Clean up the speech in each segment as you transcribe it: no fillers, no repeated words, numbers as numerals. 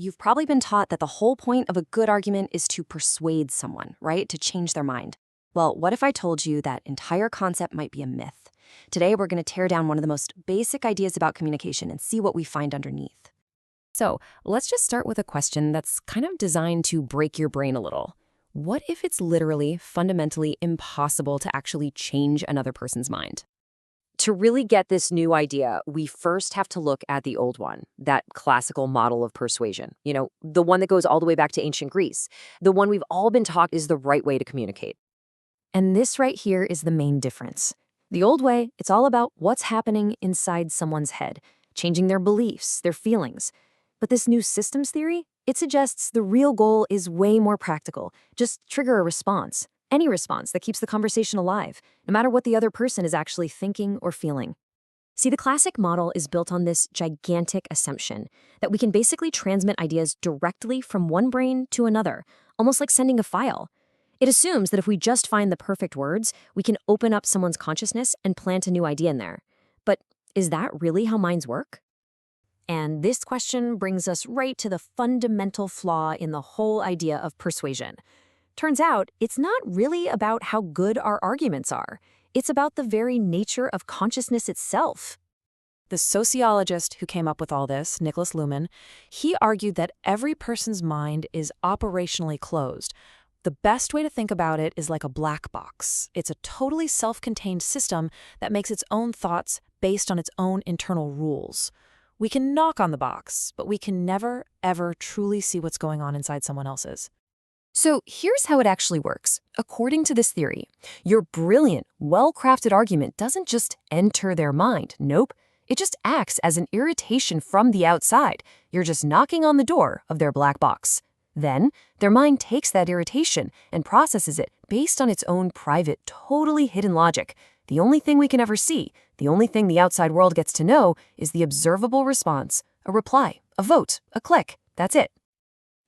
You've probably been taught that the whole point of a good argument is to persuade someone, right? To change their mind. Well, what if I told you that entire concept might be a myth? Today, we're going to tear down one of the most basic ideas about communication and see what we find underneath. So, let's just start with a question that's kind of designed to break your brain a little. What if it's literally, fundamentally impossible to actually change another person's mind? To really get this new idea, we first have to look at the old one, that classical model of persuasion. The one that goes all the way back to ancient Greece, the one we've all been taught is the right way to communicate. And this right here is the main difference. The old way, it's all about what's happening inside someone's head, changing their beliefs, their feelings. But this new systems theory, it suggests the real goal is way more practical. Just trigger a response. Any response that keeps the conversation alive, no matter what the other person is actually thinking or feeling. See, the classic model is built on this gigantic assumption that we can basically transmit ideas directly from one brain to another, almost like sending a file. It assumes that if we just find the perfect words, we can open up someone's consciousness and plant a new idea in there. But is that really how minds work? And this question brings us right to the fundamental flaw in the whole idea of persuasion. Turns out, it's not really about how good our arguments are. It's about the very nature of consciousness itself. The sociologist who came up with all this, Niklas Luhmann, he argued that every person's mind is operationally closed. The best way to think about it is like a black box. It's a totally self-contained system that makes its own thoughts based on its own internal rules. We can knock on the box, but we can never, ever truly see what's going on inside someone else's. So here's how it actually works. According to this theory, your brilliant, well-crafted argument doesn't just enter their mind. Nope. It just acts as an irritation from the outside. You're just knocking on the door of their black box. Then, their mind takes that irritation and processes it based on its own private, totally hidden logic. The only thing we can ever see, the only thing the outside world gets to know, is the observable response, a reply, a vote, a click. That's it.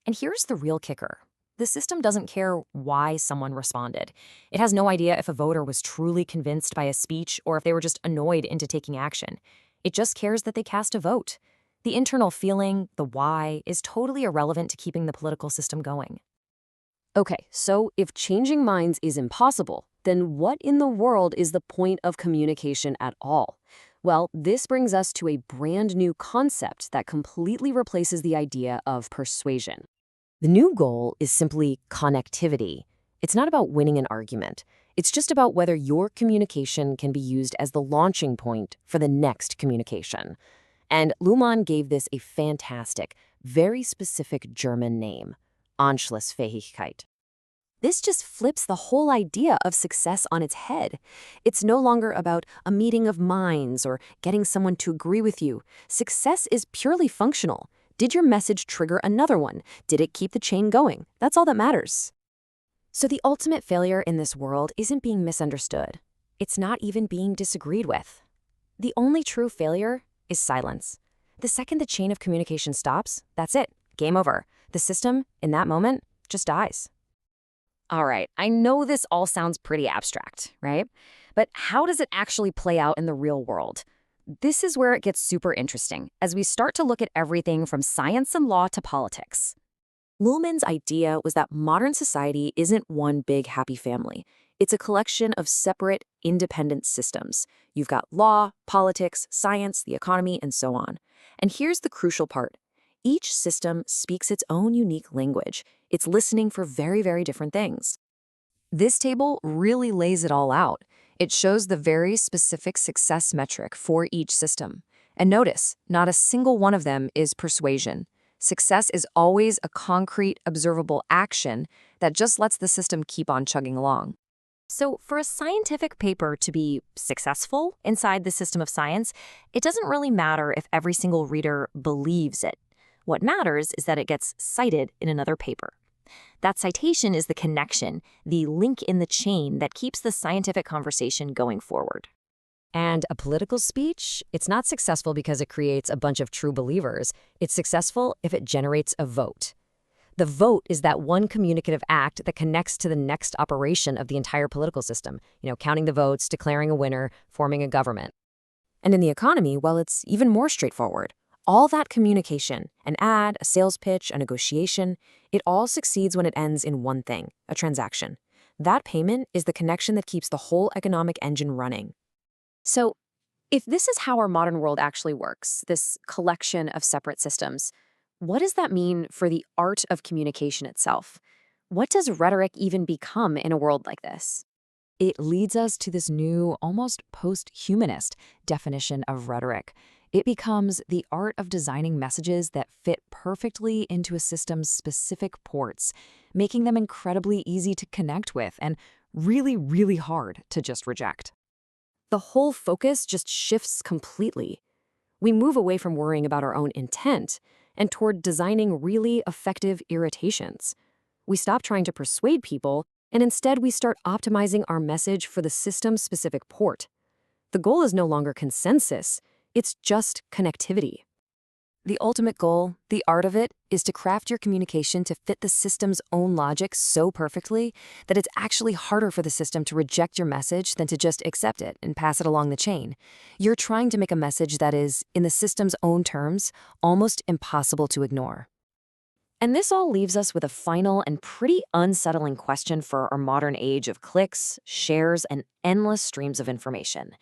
And here's the real kicker. The system doesn't care why someone responded. It has no idea if a voter was truly convinced by a speech or if they were just annoyed into taking action. It just cares that they cast a vote. The internal feeling, the why, is totally irrelevant to keeping the political system going. Okay, so if changing minds is impossible, then what in the world is the point of communication at all? Well, this brings us to a brand new concept that completely replaces the idea of persuasion. The new goal is simply connectivity. It's not about winning an argument. It's just about whether your communication can be used as the launching point for the next communication. And Luhmann gave this a fantastic, very specific German name, Anschlussfähigkeit. This just flips the whole idea of success on its head. It's no longer about a meeting of minds or getting someone to agree with you. Success is purely functional. Did your message trigger another one? Did it keep the chain going? That's all that matters. So the ultimate failure in this world isn't being misunderstood. It's not even being disagreed with. The only true failure is silence. The second the chain of communication stops, that's it. Game over. The system, in that moment, just dies. All right, I know this all sounds pretty abstract, right? But how does it actually play out in the real world? This is where it gets super interesting, as we start to look at everything from science and law to politics. Luhmann's idea was that modern society isn't one big happy family. It's a collection of separate, independent systems. You've got law, politics, science, the economy, and so on. And here's the crucial part. Each system speaks its own unique language. It's listening for very, very different things. This table really lays it all out. It shows the very specific success metric for each system. And notice, not a single one of them is persuasion. Success is always a concrete, observable action that just lets the system keep on chugging along. So for a scientific paper to be successful inside the system of science, it doesn't really matter if every single reader believes it. What matters is that it gets cited in another paper. That citation is the connection, the link in the chain that keeps the scientific conversation going forward. And a political speech, it's not successful because it creates a bunch of true believers. It's successful if it generates a vote. The vote is that one communicative act that connects to the next operation of the entire political system, counting the votes, declaring a winner, forming a government. And in the economy, well, it's even more straightforward. All that communication, an ad, a sales pitch, a negotiation, it all succeeds when it ends in one thing, a transaction. That payment is the connection that keeps the whole economic engine running. So, if this is how our modern world actually works, this collection of separate systems, what does that mean for the art of communication itself? What does rhetoric even become in a world like this? It leads us to this new, almost post-humanist definition of rhetoric. It becomes the art of designing messages that fit perfectly into a system's specific ports, making them incredibly easy to connect with and really, really hard to just reject. The whole focus just shifts completely. We move away from worrying about our own intent and toward designing really effective irritations. We stop trying to persuade people, and instead we start optimizing our message for the system-specific port. The goal is no longer consensus, it's just connectivity. The ultimate goal, the art of it, is to craft your communication to fit the system's own logic so perfectly that it's actually harder for the system to reject your message than to just accept it and pass it along the chain. You're trying to make a message that is, in the system's own terms, almost impossible to ignore. And this all leaves us with a final and pretty unsettling question for our modern age of clicks, shares, and endless streams of information.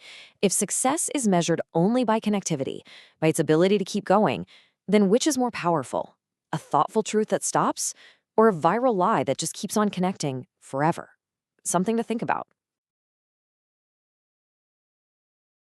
If success is measured only by connectivity, by its ability to keep going, then which is more powerful? A thoughtful truth that stops, or a viral lie that just keeps on connecting forever? Something to think about.